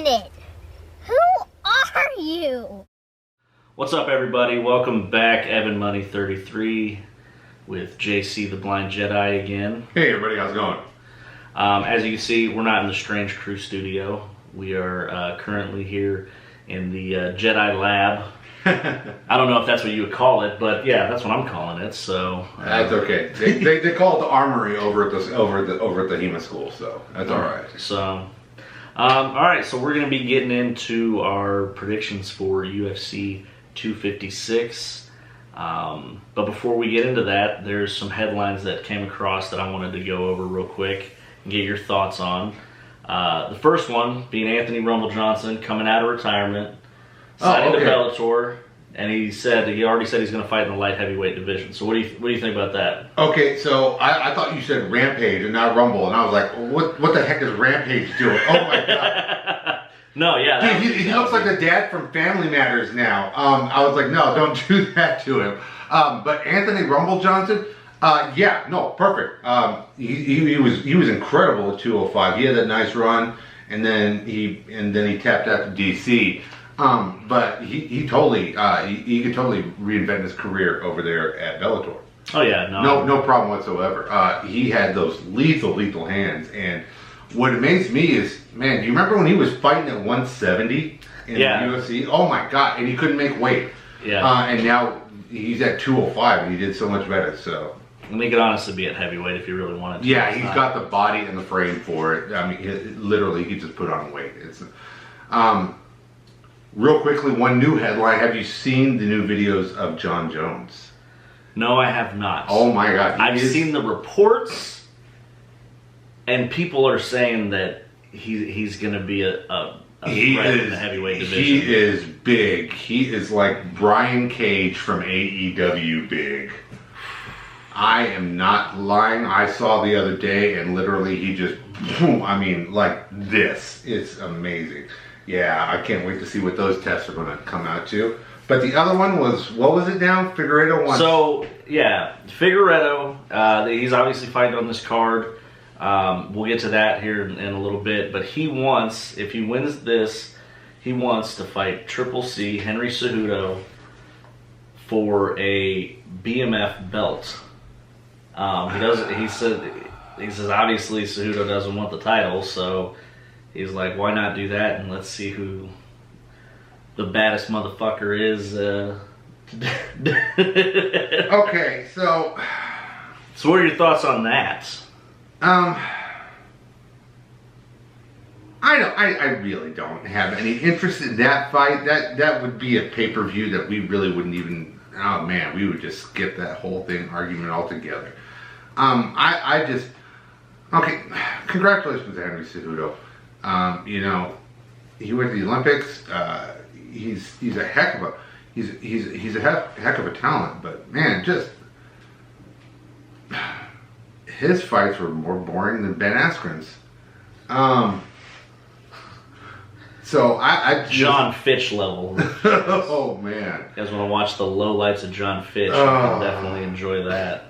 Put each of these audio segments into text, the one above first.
minute! Who are you? What's up, everybody? Welcome back, Evan Money 33 with JC the Blind Jedi again. Hey everybody, how's it going? As you can see, we're not in the strange Krew studio. We are currently here in the Jedi Lab. I don't know if that's what you would call it, but yeah, that's what I'm calling it. So that's okay. They call it the Armory over at the HEMA school, so that's all right. So, all right. So we're gonna be getting into our predictions for UFC 256. But before we get into that, there's some headlines that came across that I wanted to go over real quick and get your thoughts on. The first one being Anthony Rumble Johnson coming out of retirement, signing to Bellator, and he already said he's going to fight in the light heavyweight division. So what do you think about that? Okay, so I thought you said Rampage and not Rumble, and I was like, what the heck is Rampage doing? Oh my god. No, yeah. Dude, he looks like the dad from Family Matters now. I was like, no, don't do that to him. But Anthony Rumble Johnson, yeah, no, perfect. He was incredible at 205. He had that nice run, and then he tapped out to DC. But he could totally reinvent his career over there at Bellator. Oh yeah, no problem whatsoever. He had those lethal hands, and what amazed me is, man, do you remember when he was fighting at 170 in the UFC? Oh my god, and he couldn't make weight. Yeah. And now he's at 205, and he did so much better. So. I mean, he could honestly be at heavyweight if he really wanted to. Yeah, he's got the body and the frame for it. I mean, literally, he just put on weight. It's, real quickly, one new headline. Have you seen the new videos of Jon Jones? No, I have not. Oh my god. I've seen the reports, and people are saying that he's going to be a threat in the heavyweight division. He is big. He is like Brian Cage from AEW big. I am not lying. I saw the other day, and literally he just, boom, I mean, like this. It's amazing. Yeah, I can't wait to see what those tests are going to come out to. But the other one was, what was it now? Figueiredo won. So, yeah, Figueiredo, he's obviously fighting on this card. We'll get to that here in a little bit. But he wants, if he wins this, he wants to fight Triple C, Henry Cejudo, for a BMF belt. He says obviously Cejudo doesn't want the title, so he's like, why not do that, and let's see who the baddest motherfucker is. Okay, so what are your thoughts on that? I really don't have any interest in that fight. That would be a pay-per-view that we really wouldn't even. Oh man, we would just skip that whole argument altogether. Okay, congratulations to Henry Cejudo. You know, he went to the Olympics. He's a heck of a talent, but man, just his fights were more boring than Ben Askren's. So I just, John Fitch level. Oh man, You guys want to watch the lowlights of John Fitch? You can definitely enjoy that.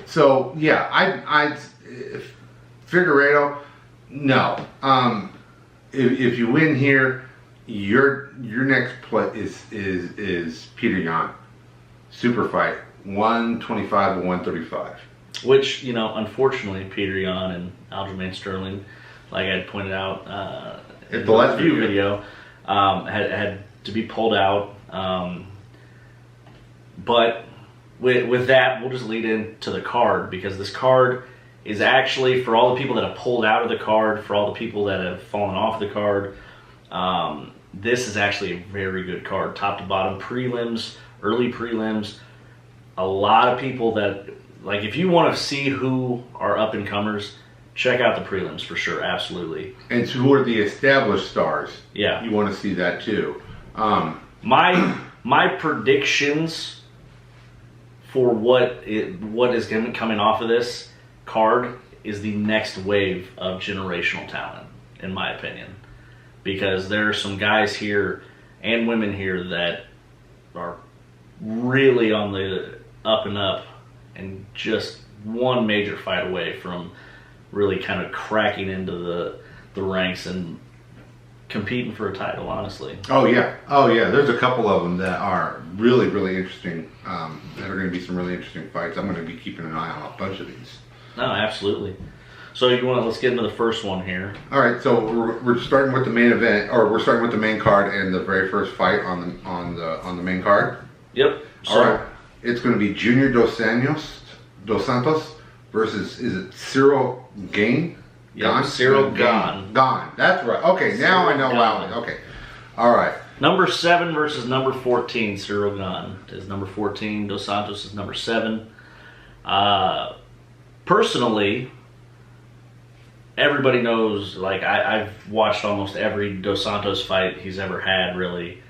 So yeah, I Figueiredo, no. If you win here, your next play is Peter Yan, super fight, 125 and 135. Which, you know, unfortunately, Peter Yan and Aljamain Sterling, like I had pointed out in the last video, had to be pulled out. But with that, we'll just lead into the card, because this card is actually, for all the people that have pulled out of the card, for all the people that have fallen off the card, this is actually a very good card, top to bottom, prelims, early prelims. A lot of people that, like, if you want to see who are up-and-comers, check out the prelims for sure, absolutely. And who are the established stars? Yeah. You want to see that too. My predictions for what is coming off of this card is the next wave of generational talent, in my opinion. Because there are some guys here and women here that are really on the up and up, and just one major fight away from really kind of cracking into the ranks and competing for a title, honestly. Oh yeah. There's a couple of them that are really, really interesting. That are going to be some really interesting fights. I'm going to be keeping an eye on a bunch of these. No, absolutely. So let's get into the first one here. All right. So we're starting with the main event, or we're starting with the main card and the very first fight on the main card. Yep. All right. It's going to be Junior Dos Santos versus, is it Ciryl Gane? Yeah, Ciryl Gane. Gane. That's right. Okay, now I know why. Okay. All right. Number 7 versus number 14. Ciryl Gane is number 14. Dos Santos is number 7. Personally, everybody knows, like, I've watched almost every Dos Santos fight he's ever had, really,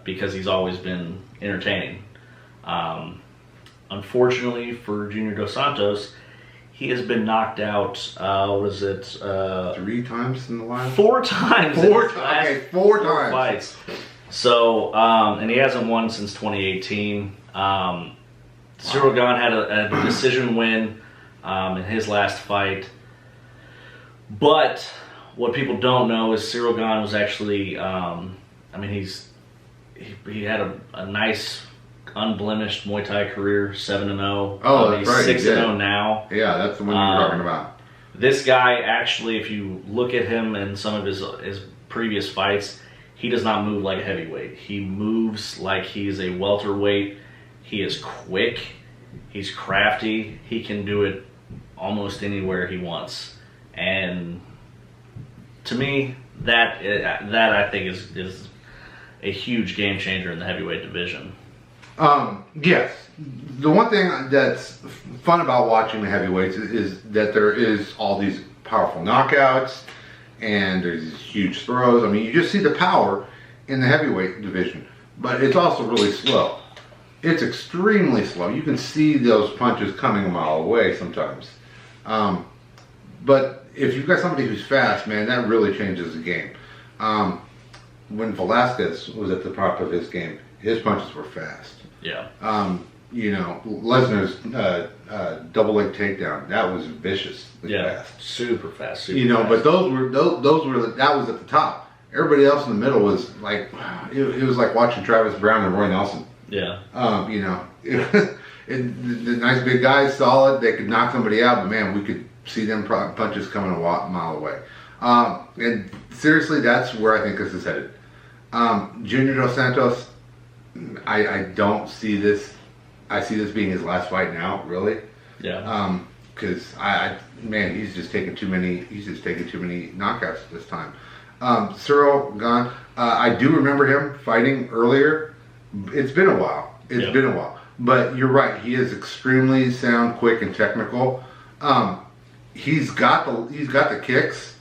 because he's always been entertaining. Unfortunately for Junior Dos Santos, he has been knocked out, 3 times in the last? 4 times. 4 times. Okay, 4 times. Fights. So, and he hasn't won since 2018. Ciryl Gane had a decision win in his last fight. But what people don't know is Ciryl Gane was actually, he had a nice, unblemished Muay Thai career, 7-0. Oh, that's right. He's 6-0 now. Yeah, that's the one you were talking about. This guy actually, if you look at him in some of his previous fights, he does not move like a heavyweight. He moves like he's a welterweight. He is quick. He's crafty. He can do it almost anywhere he wants. And to me, that I think is a huge game changer in the heavyweight division. Yes. The one thing that's fun about watching the heavyweights is that there is all these powerful knockouts and there's these huge throws. I mean, you just see the power in the heavyweight division, but it's also really slow. It's extremely slow. You can see those punches coming a mile away sometimes. But if you've got somebody who's fast, man, that really changes the game. When Velasquez was at the top of his game, his punches were fast. Yeah. Lesnar's double leg takedown, that was viciously fast. Super fast. But those were that was at the top. Everybody else in the middle was like, it was like watching Travis Brown and Roy Nelson. Yeah. The nice big guys, solid, they could knock somebody out, but man, we could see them punches coming a mile away. And seriously, that's where I think this is headed. Junior Dos Santos, I don't see this. I see this being his last fight now, really. Yeah. Because he's just taking too many. He's just taking too many knockouts this time. Ciryl Gane, I do remember him fighting earlier. It's been a while. Been a while. But you're right. He is extremely sound, quick, and technical. He's got the kicks.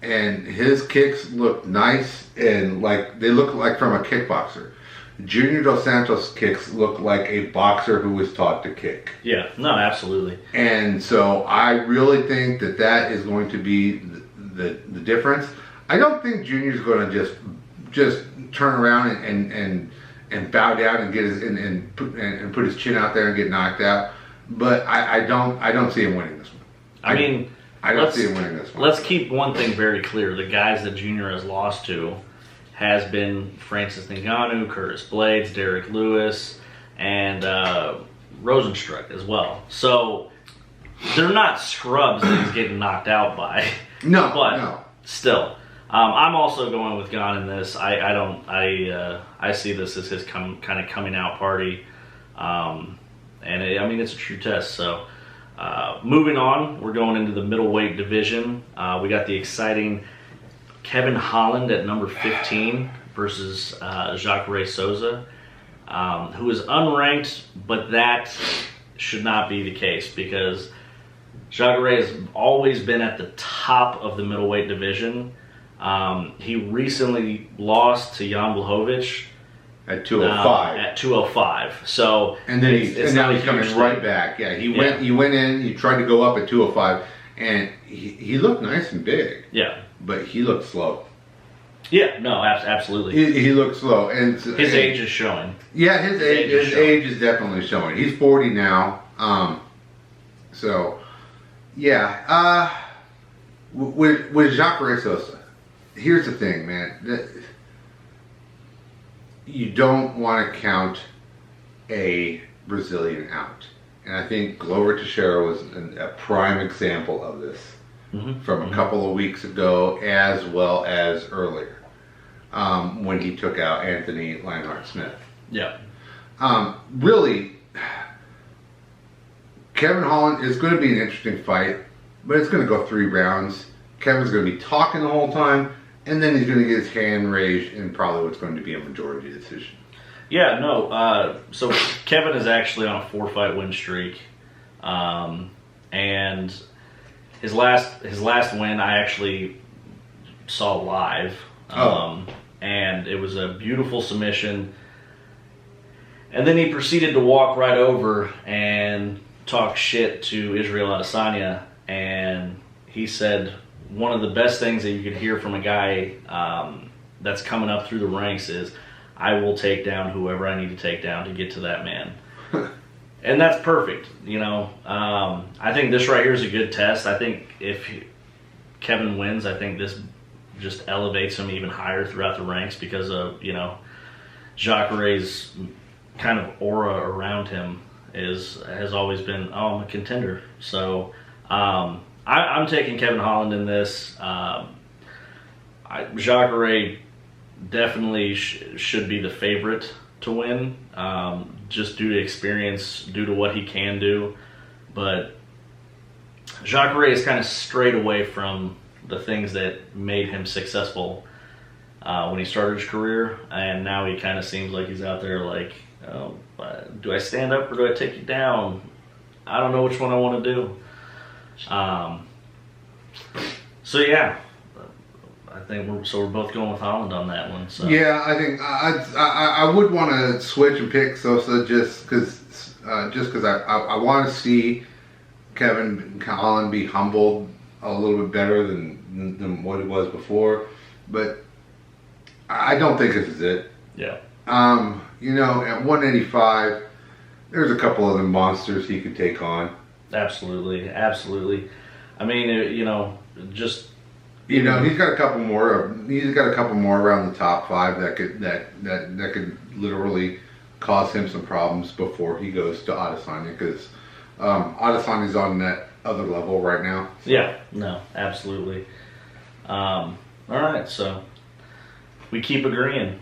And his kicks look nice and they look like from a kickboxer. Junior Dos Santos kicks look like a boxer who was taught to kick. Yeah, no, absolutely. And so I really think that is going to be the difference. I don't think Junior's going to just turn around and bow down and get and put his chin out there and get knocked out. But I don't see him winning this one. I don't see him winning this one. Let's keep one thing very clear. The guys that Junior has lost to has been Francis Ngannou, Curtis Blades, Derek Lewis, and Rosenstruck as well. So they're not scrubs that he's getting knocked out by. No, but still. I'm also going with Gane in this. I see this as his kind of coming out party. It's a true test. So moving on, we're going into the middleweight division. We got the exciting Kevin Holland at number 15 versus Jacare Souza, who is unranked, but that should not be the case because Jacare has always been at the top of the middleweight division. He recently lost to Jan Blachowicz at 205. At 205. So and then now he's coming right back. Yeah, he went in. He tried to go up at 205, and he looked nice and big. Yeah, but he looked slow. Yeah, no, absolutely. He looked slow, and his age is showing. Yeah, his age is definitely showing. He's 40 now. So, yeah. With Jacare Souza, here's the thing, man. You don't want to count a Brazilian out. And I think Glover Teixeira was a prime example of this from a couple of weeks ago as well as earlier when he took out Anthony Lionheart-Smith. Yeah. Really, Kevin Holland is going to be an interesting fight, but it's going to go 3 rounds. Kevin's going to be talking the whole time, and then he's going to get his hand raised in probably what's going to be a majority decision. Yeah, no. So Kevin is actually on a 4-fight win streak, and his last win I actually saw live, and it was a beautiful submission. And then he proceeded to walk right over and talk shit to Israel Adesanya, and he said one of the best things that you could hear from a guy that's coming up through the ranks is, I will take down whoever I need to take down to get to that man. And that's perfect, you know. I think this right here is a good test. I think if Kevin wins, I think this just elevates him even higher throughout the ranks because of, you know, Jacare's kind of aura around him has always been, oh, I'm a contender. So I'm taking Kevin Holland in this. Jacare definitely should be the favorite to win, just due to experience, due to what he can do. But Jacare is kind of strayed away from the things that made him successful when he started his career, and now he kind of seems like he's out there like, oh, do I stand up or do I take you down? I don't know which one I want to do. So yeah, I think we're both going with Holland on that one. So. Yeah, I think I would want to switch and pick Souza just because I want to see Kevin Holland be humbled a little bit better than what it was before, but I don't think this is it. Yeah. You know, at 185, there's a couple other monsters he could take on. Absolutely, absolutely. I mean, you know, just. You know, he's got a couple more. He's got a couple more around the top 5 that could literally cause him some problems before he goes to Adesanya, because Adesanya's on that other level right now. So. Yeah, no, absolutely. All right, so we keep agreeing.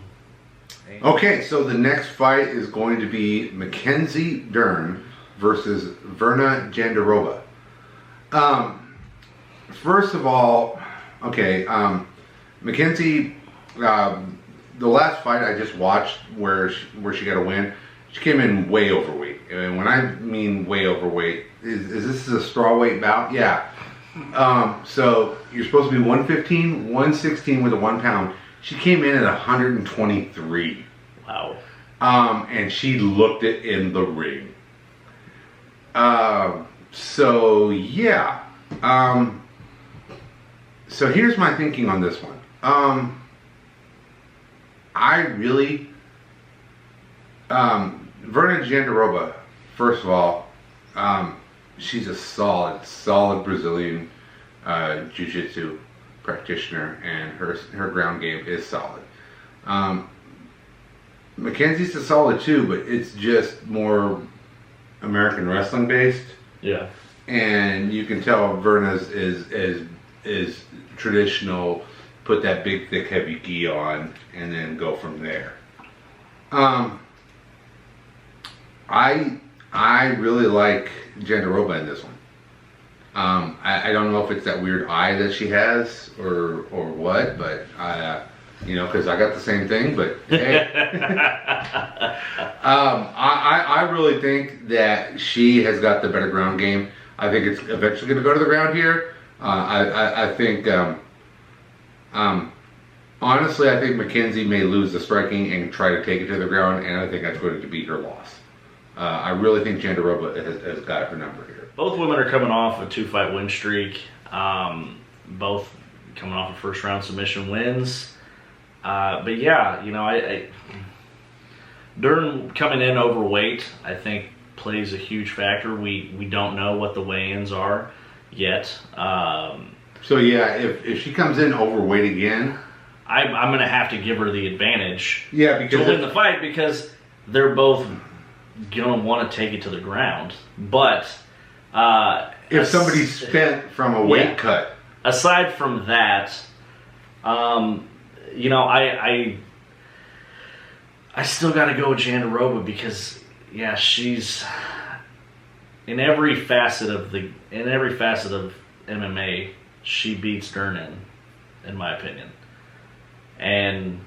Okay, so the next fight is going to be Mackenzie Dern versus Virna Jandiroba. First of all, okay, Mackenzie, the last fight I just watched where she got a win, she came in way overweight. And when I mean way overweight, is this a strawweight bout? Yeah. So you're supposed to be 115, 116 with a 1 pound. She came in at 123. Wow. And she looked it in the ring. So yeah. So here's my thinking on this one. I really, Virna Jandiroba, first of all, she's a solid Brazilian jiu-jitsu practitioner, and her ground game is solid. Mackenzie's a solid too, but it's just more American wrestling based. Yeah. And you can tell Virna's is traditional, put that big thick heavy gi on and then go from there. I really like Jandiroba in this one. I don't know if it's that weird eye that she has or what, but you know, because I got the same thing, but hey. I really think that she has got the better ground game. I think it's eventually going to go to the ground here. I think, honestly, I think Mackenzie may lose the striking and try to take it to the ground, and I think that's going to be her loss. I really think Jandiroba has got her number here. Both women are coming off a 2-fight win streak. Both coming off of first round submission wins. But yeah, you know, Dern coming in overweight, I think, plays a huge factor. We don't know what the weigh-ins are yet. So yeah, if she comes in overweight again, I'm going to have to give her the advantage Yeah, to because win the fight because they're both going to want to take it to the ground. But if somebody's spent from a weight cut. Aside from that, you know, I still got to go with Jandiroba because, yeah, she's in every facet of MMA, she beats Dern in my opinion. And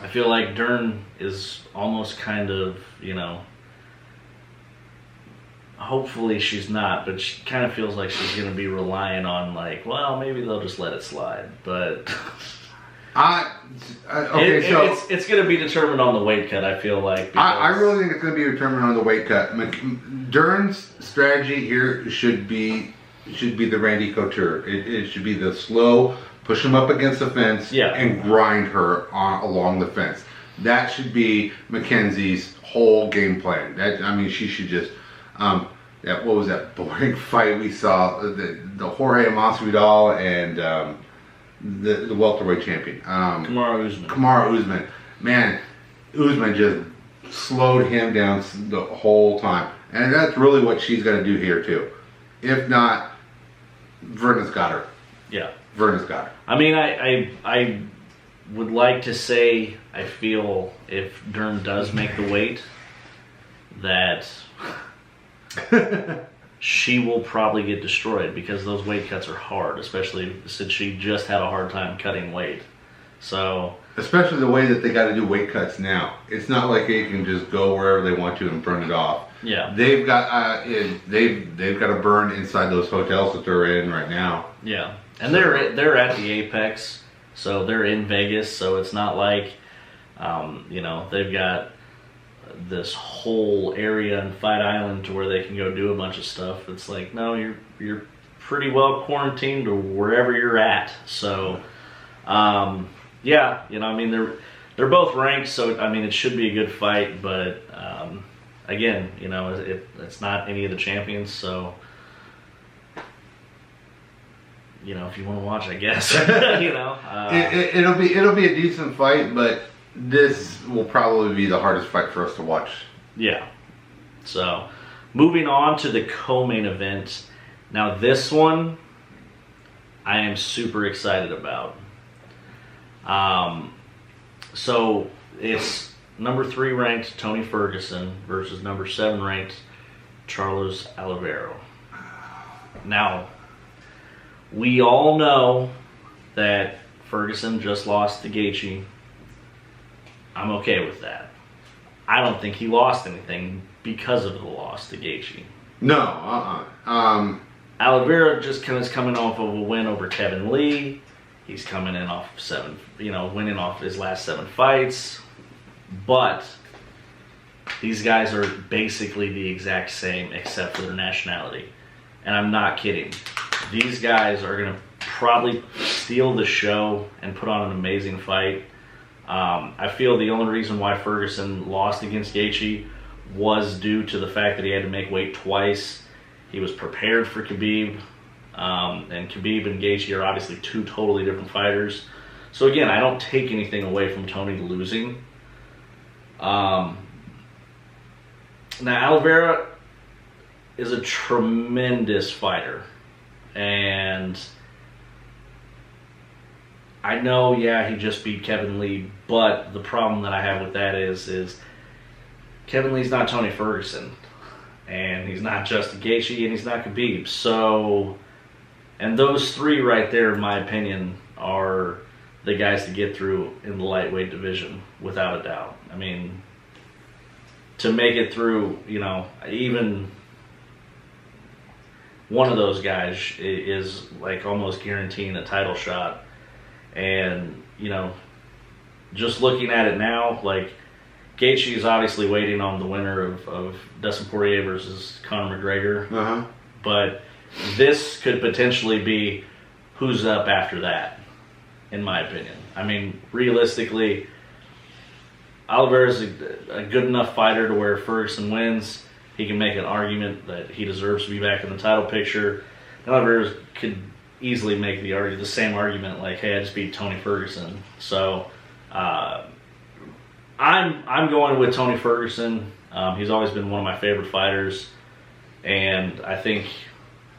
I feel like Dern is almost kind of, you know, hopefully she's not, but she kind of feels like she's going to be relying on, like, well, maybe they'll just let it slide. But it's going to be determined on the weight cut, I feel like. I really think it's going to be determined on the weight cut. Dern's strategy here should be the Randy Couture. It should be the slow, push him up against the fence, and grind her along the fence. That should be Mackenzie's whole game plan. She should just... what was that boring fight we saw? The Jorge Masvidal and the welterweight champion. Kamaru Usman. Man, Usman just slowed him down the whole time. And that's really what she's going to do here too. If not, Virna's got her. Yeah. Virna's got her. I mean, I would like to say I feel if Dern does make the weight that she will probably get destroyed because those weight cuts are hard, especially since she just had a hard time cutting weight. So, especially the way that they got to do weight cuts now. It's not like they can just go wherever they want to and burn it off. Yeah, they've got they've got to burn inside those hotels that they're in right now. Yeah, and they're at the Apex, so they're in Vegas. So it's not like you know, they've got this whole area in Fight Island to where they can go do a bunch of stuff. It's like, no, you're pretty well quarantined to wherever you're at. So yeah, you know, I mean, they're both ranked, so I mean, it should be a good fight. But again, you know, it's not any of the champions, so you know, if you want to watch, I guess. You know, it'll be a decent fight, but this will probably be the hardest fight for us to watch. Yeah. So, moving on to the co-main event. Now, this one I am super excited about. So it's number 3 ranked Tony Ferguson versus number 7 ranked Charles Oliveira. Now, we all know that Ferguson just lost to Gaethje. I'm okay with that. I don't think he lost anything because of the loss to Gaethje. No, Oliveira just is coming off of a win over Kevin Lee. He's coming in off winning off his last 7 fights. But these guys are basically the exact same except for their nationality. And I'm not kidding. These guys are going to probably steal the show and put on an amazing fight. I feel the only reason why Ferguson lost against Gaethje was due to the fact that he had to make weight twice. He was prepared for Khabib, and Khabib and Gaethje are obviously 2 totally different fighters. So again, I don't take anything away from Tony losing. Now Oliveira is a tremendous fighter, and I know, yeah, he just beat Kevin Lee, but the problem that I have with that is Kevin Lee's not Tony Ferguson, and he's not Justin Gaethje, and he's not Khabib. So, and those 3 right there, in my opinion, are the guys to get through in the lightweight division, without a doubt. I mean, to make it through, you know, even one of those guys is like almost guaranteeing a title shot. And, you know, just looking at it now, like, Gaethje is obviously waiting on the winner of Dustin Poirier versus Conor McGregor. Uh-huh. But this could potentially be who's up after that, in my opinion. I mean, realistically, Oliveira's a good enough fighter to where Ferguson wins. He can make an argument that he deserves to be back in the title picture. And Oliveira could easily make the same argument, like, hey, I just beat Tony Ferguson. So I'm going with Tony Ferguson. He's always been one of my favorite fighters, and I think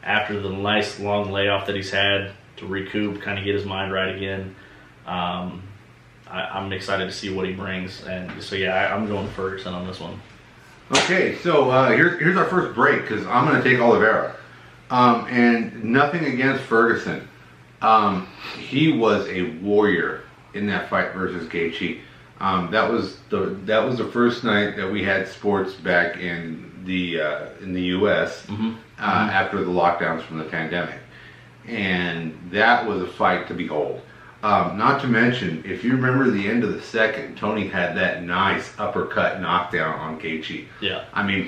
after the nice long layoff that he's had to recoup, kind of get his mind right again, I'm excited to see what he brings. And so yeah, I'm going Ferguson on this one. Okay, so here's our first break, because I'm going to take Oliveira. And nothing against Ferguson. He was a warrior in that fight versus Gaethje. That was the first night that we had sports back in the U.S. After the lockdowns from the pandemic, and that was a fight to behold. Not to mention, if you remember the end of the second, Tony had that nice uppercut knockdown on Gaethje. Yeah. I mean,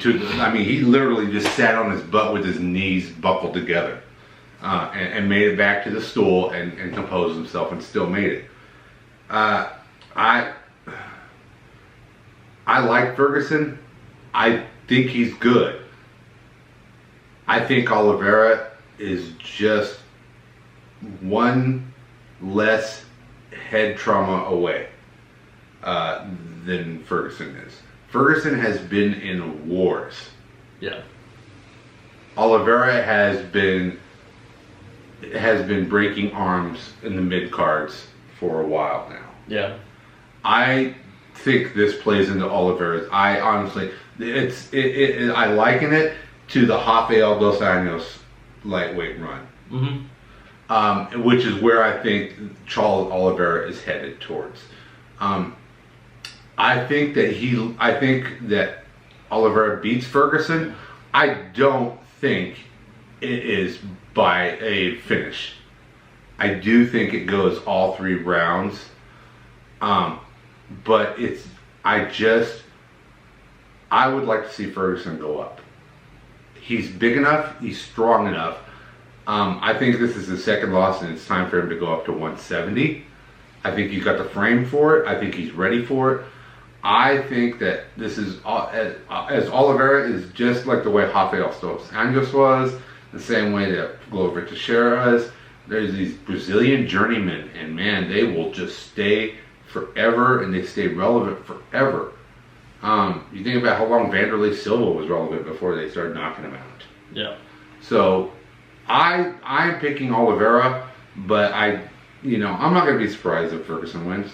he literally just sat on his butt with his knees buckled together, and made it back to the stool and composed himself and still made it. I like Ferguson. I think he's good. I think Oliveira is just one less head trauma away than Ferguson is. Ferguson has been in wars. Yeah. Oliveira has been breaking arms in the mid cards for a while now. Yeah. I think this plays into Oliveira's. I honestly, I liken it to the Rafael dos Anjos lightweight run. Which is where I think Charles Oliveira is headed towards. I think that Oliveira beats Ferguson. I don't think it is by a finish. I do think it goes all 3 rounds. But I would like to see Ferguson go up. He's big enough, he's strong enough. I think this is his second loss, and it's time for him to go up to 170. I think he's got the frame for it. I think he's ready for it. I think that this is, as Oliveira is just like the way Rafael dos Anjos was, the same way that Glover Teixeira is. There's these Brazilian journeymen, and man, they will just stay forever, and they stay relevant forever. You think about how long Vanderlei Silva was relevant before they started knocking him out. Yeah. So I'm picking Oliveira, but I'm not going to be surprised if Ferguson wins.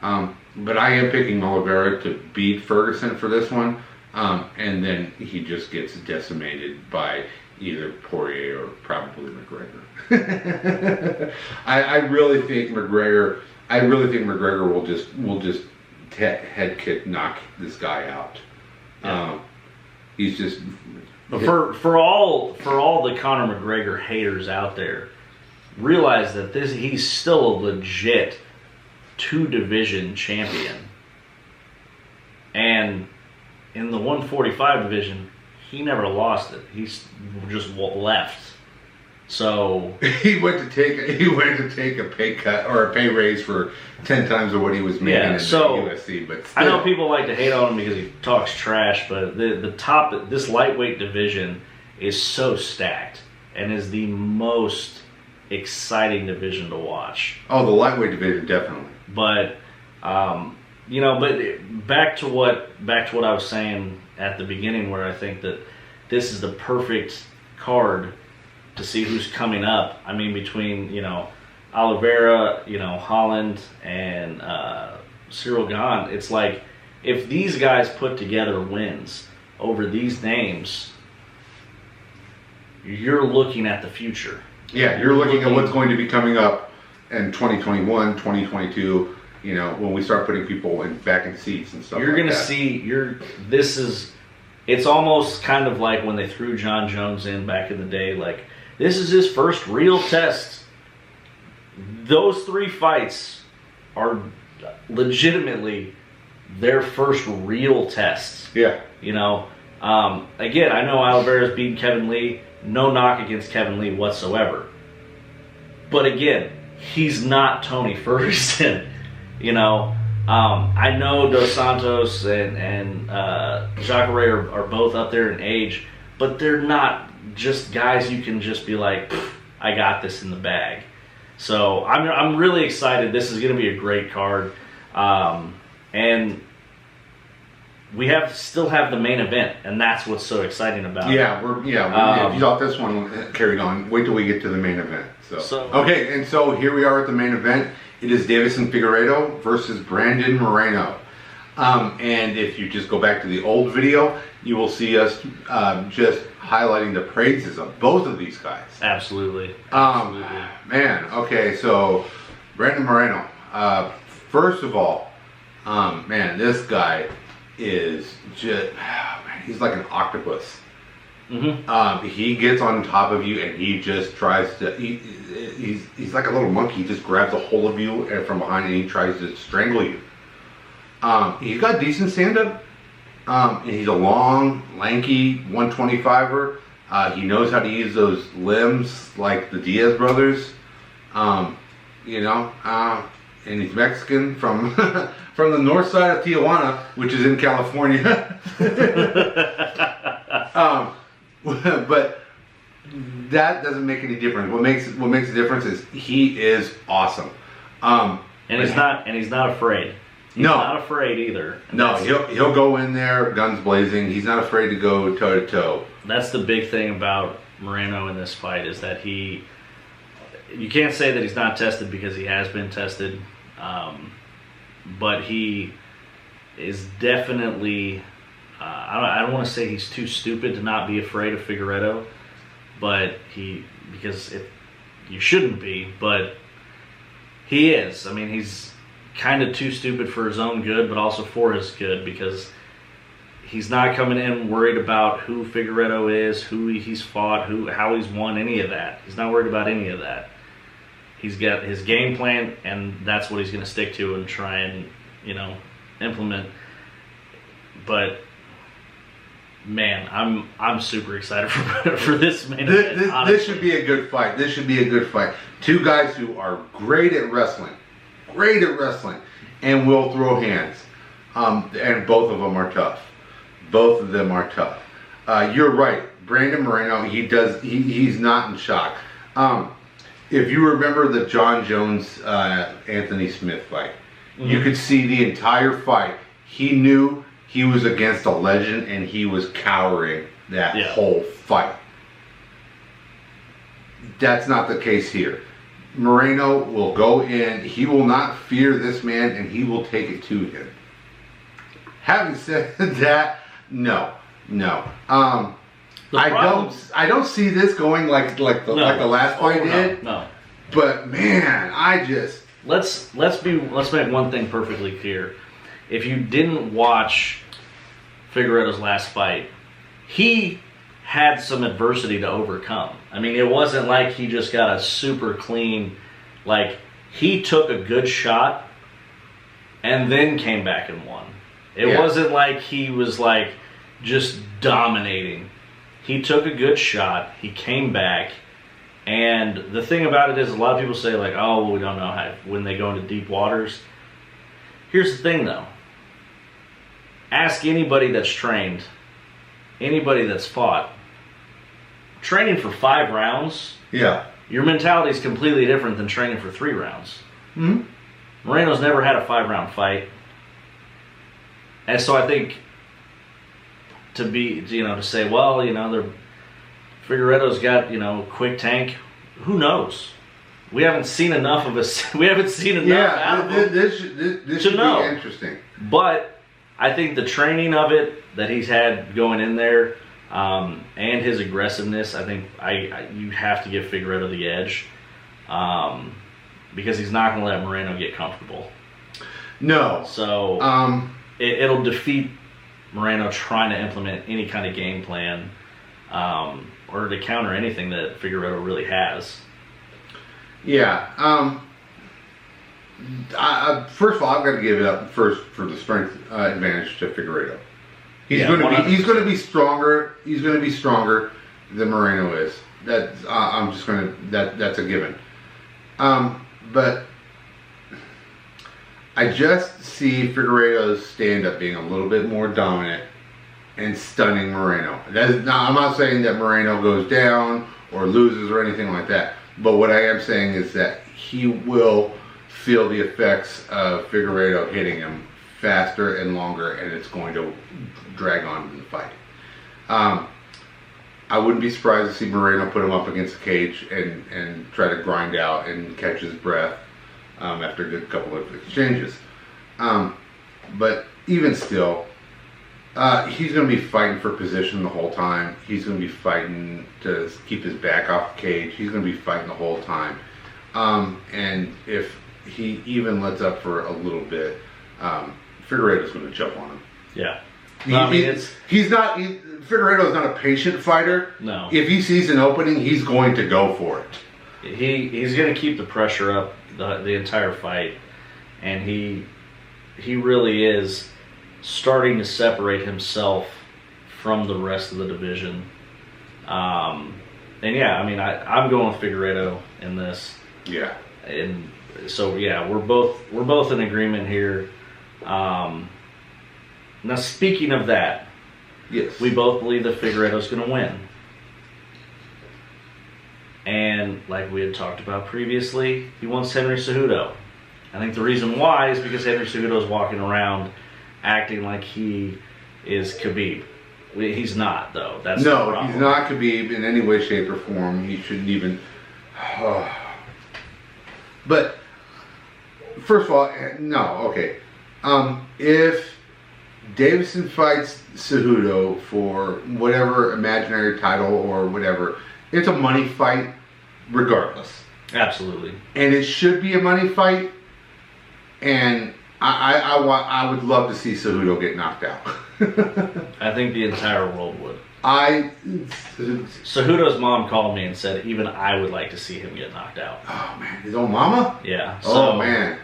But I am picking Oliveira to beat Ferguson for this one, and then he just gets decimated by either Poirier or probably McGregor. I really think McGregor. will just head kick knock this guy out. Yeah. He's just. But for all the Conor McGregor haters out there, realize that he's still a legit 2-division champion. And in the 145 division, he never lost it. He's just left. So he went to take a pay cut or a pay raise for 10 times of what he was making in the UFC. But still. I know people like to hate on him because he talks trash, but this lightweight division is so stacked and is the most exciting division to watch. Oh, the lightweight division, definitely. But but back to what I was saying at the beginning, where I think that this is the perfect card to see who's coming up. I mean, between Oliveira, Holland, and Ciryl Gane, it's like if these guys put together wins over these names, you're looking at the future. Yeah, you're looking at what's going to be coming up in 2021, 2022. When we start putting people back in seats and stuff. You're going to see. It's almost kind of like when they threw John Jones in back in the day. Like, this is his first real test. Those 3 fights are legitimately their first real tests. Yeah. Again, I know Oliveira's beaten Kevin Lee. No knock against Kevin Lee whatsoever. But again, he's not Tony Ferguson. I know Dos Santos and Jacare are both up there in age, but they're not just guys you can just be like, I got this in the bag. So I'm really excited. This is going to be a great card, and we still have the main event, and that's what's so exciting about it. If you thought this one carried on, wait till we get to the main event. So okay, and so here we are at the main event. It is Deiveson Figueiredo versus Brandon Moreno. And if you just go back to the old video, you will see us just highlighting the praises of both of these guys. Absolutely. Man, okay, so Brandon Moreno. First of all, man, this guy is just, man, he's like an octopus. Mm-hmm. He gets on top of you and he just tries to, he's like a little monkey. He just grabs a hold of you and from behind and he tries to strangle you. He's got decent stand-up. And he's a long, lanky 125er. He knows how to use those limbs like the Diaz brothers. You know, and he's Mexican from from the north side of Tijuana, which is in California. But that doesn't make any difference. What makes a difference is he is awesome. And he's not afraid. He's not afraid either. No, he'll go in there, guns blazing. He's not afraid to go toe to toe. That's the big thing about Moreno in this fight is that you can't say that he's not tested because he has been tested, but he is definitely. I don't want to say he's too stupid to not be afraid of Figueiredo, but you shouldn't be, but he is. I mean, he's kind of too stupid for his own good, but also for his good, because he's not coming in worried about who Figueiredo is, who he's fought, how he's won, any of that. He's not worried about any of that. He's got his game plan, and that's what he's going to stick to and try and, implement. But man, I'm super excited for this main event. This should be a good fight. This should be a good fight. Two guys who are great at wrestling, and will throw hands. And both of them are tough. Both of them are tough. You're right, Brandon Moreno. He's not in shock. If you remember the John Jones Anthony Smith fight, you could see the entire fight. He knew he was against a legend, and he was cowering that whole fight. That's not the case here. Moreno will go in. He will not fear this man, and he will take it to him. Having said that, no. I don't see this going like the last fight did. No. But man, let's make one thing perfectly clear. If you didn't watch Figueiredo's last fight, he had some adversity to overcome. I mean, it wasn't like he just got a super clean, like he took a good shot and then came back and won. It wasn't like he was like just dominating. He took a good shot, he came back, and the thing about it is a lot of people say like, oh, well, we don't know when they go into deep waters. Here's the thing though. Ask anybody that's trained, anybody that's fought. Training for 5 rounds, your mentality is completely different than training for 3 rounds. Mm-hmm. Moreno's never had a 5-round fight. And so I think to say, well, Figueiredo's got, a quick tank. Who knows? We haven't seen enough of us. We haven't seen enough out of him this should be interesting. But I think the training of it that he's had going in there, and his aggressiveness, I think you have to give Figueiredo the edge, because he's not going to let Moreno get comfortable. No. So it'll defeat Moreno trying to implement any kind of game plan, or to counter anything that Figueiredo really has. Yeah. First of all, I've got to give it up first for the strength advantage to Figueiredo. He's going to be stronger. He's going to be stronger than Moreno is. That's that's a given. But I just see Figueiredo's stand-up being a little bit more dominant and stunning Moreno. I'm not saying that Moreno goes down or loses or anything like that. But what I am saying is that he will feel the effects of Figueiredo hitting him faster and longer, and it's going to drag on in the fight. I wouldn't be surprised to see Moreno put him up against the cage and try to grind out and catch his breath after a good couple of exchanges. But even still, he's going to be fighting for position the whole time. He's going to be fighting to keep his back off the cage. He's going to be fighting the whole time. And if he even lets up for a little bit, Figueiredo's going to jump on him. Yeah. Figueiredo's not a patient fighter. No. If he sees an opening, he's going to go for it. He's going to keep the pressure up the entire fight, and he really is starting to separate himself from the rest of the division. And yeah, I mean, I'm going with Figueiredo in this. Yeah. And so yeah, we're both in agreement here. Now speaking of that, yes, we both believe that Figueiredo's going to win. And like we had talked about previously, he wants Henry Cejudo. I think the reason why is because Henry Cejudo is walking around acting like he is Khabib. He's not, though. That's the problem. He's not Khabib in any way, shape, or form. He shouldn't even. But first of all, no. Okay. If Deiveson fights Cejudo for whatever imaginary title or whatever, it's a money fight, regardless. Absolutely. And it should be a money fight. And I would love to see Cejudo get knocked out. I think the entire world would. Cejudo's mom called me and said even I would like to see him get knocked out. Oh man, his own mama? Yeah. So, oh man.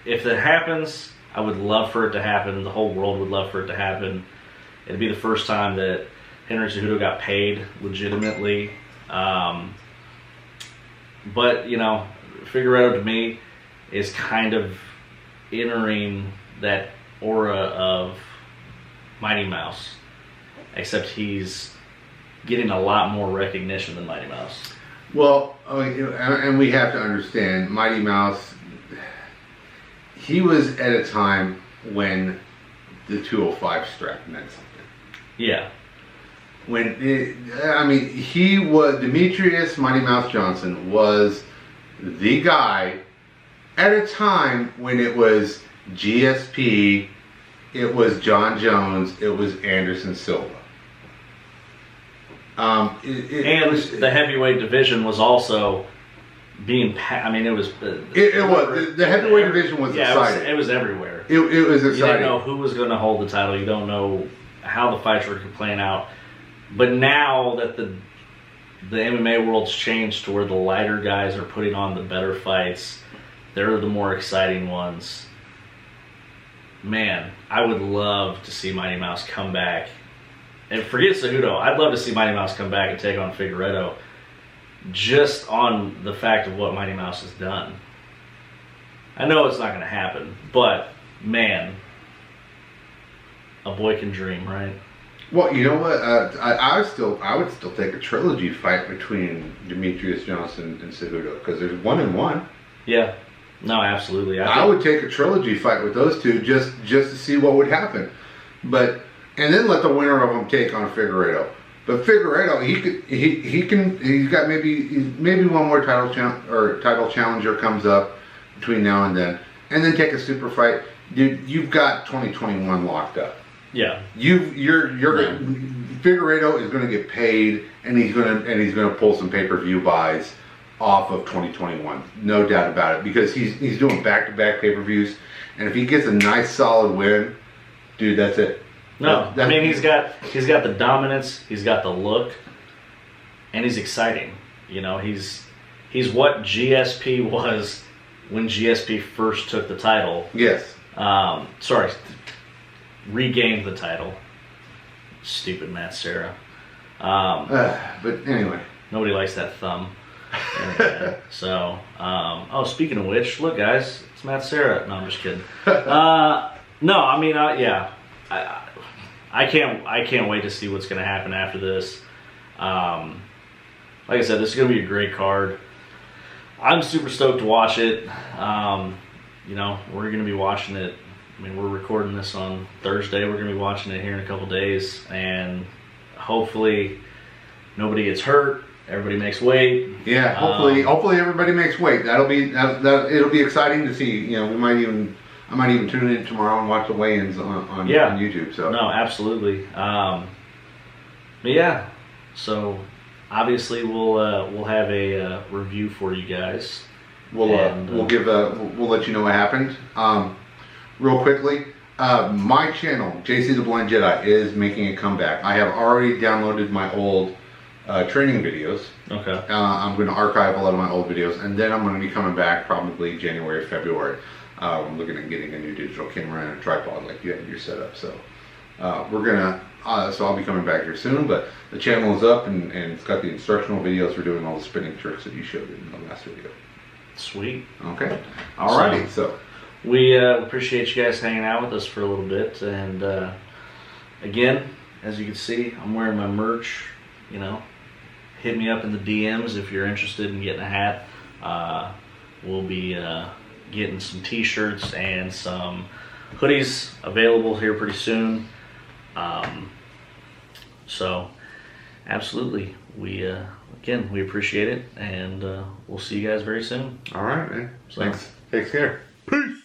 If that happens, I would love for it to happen. The whole world would love for it to happen. It'd be the first time that Henry Cejudo got paid legitimately. But, you know, Figueiredo to me is kind of entering that aura of Mighty Mouse. Except he's getting a lot more recognition than Mighty Mouse. Well, and we have to understand, Mighty Mouse, he was at a time when the 205 strap meant something. Yeah. He was, Demetrius Mighty Mouse Johnson was the guy at a time when it was GSP, it was John Jones, it was Anderson Silva. The heavyweight division was also being, the heavyweight division was exciting. It was everywhere. It was exciting. You didn't know who was going to hold the title. You don't know how the fights were playing out. But now that the MMA world's changed to where the lighter guys are putting on the better fights, they're the more exciting ones. Man, I would love to see Mighty Mouse come back. And forget Cejudo, I'd love to see Mighty Mouse come back and take on Figueiredo just on the fact of what Mighty Mouse has done. I know it's not going to happen, but man, a boy can dream, right? Well, you know what? I would still take a trilogy fight between Demetrius Johnson and Cejudo because there's 1-1. Yeah. No, absolutely. I would take a trilogy fight with those two just to see what would happen, and then let the winner of them take on Figueiredo. But Figueiredo, he's got maybe one more title challenger comes up between now and then take a super fight, dude. You've got 2021 locked up. Yeah. Figueiredo is going to get paid, and he's going to pull some pay-per-view buys off of 2021, no doubt about it, because he's doing back-to-back pay-per-views, and if he gets a nice solid win, dude, that's it. No, I mean he's got the dominance, he's got the look, and he's exciting. You know, he's what GSP was when GSP first took the title. Yes. Regained the title. Stupid Matt Serra. But anyway, nobody likes that thumb. So, speaking of which, look, guys, it's Matt Serra. No, I'm just kidding. No, I mean, yeah, I can't wait to see what's going to happen after this. Like I said, this is going to be a great card. I'm super stoked to watch it. You know, we're going to be watching it. I mean, we're recording this on Thursday. We're going to be watching it here in a couple days, and hopefully nobody gets hurt. Everybody makes weight. Yeah, hopefully everybody makes weight. It'll be exciting to see. You know, I might even tune in tomorrow and watch the weigh-ins on YouTube. So no, absolutely. But yeah, so obviously we'll have a review for you guys. We'll let you know what happened. Real quickly, my channel, JC the Blind Jedi, is making a comeback. I have already downloaded my old training videos. Okay. I'm going to archive a lot of my old videos, and then I'm going to be coming back probably January, February. I'm looking at getting a new digital camera and a tripod like you have your setup. So so I'll be coming back here soon. But the channel is up, and it's got the instructional videos for doing all the spinning tricks that you showed in the last video. Sweet. Okay. Alrighty. So we appreciate you guys hanging out with us for a little bit, and again, as you can see, I'm wearing my merch. You know, hit me up in the DMs if you're interested in getting a hat. We'll be getting some t-shirts and some hoodies available here pretty soon. So absolutely, we appreciate it, and we'll see you guys very soon. All right, man. So, thanks. Take care. Peace.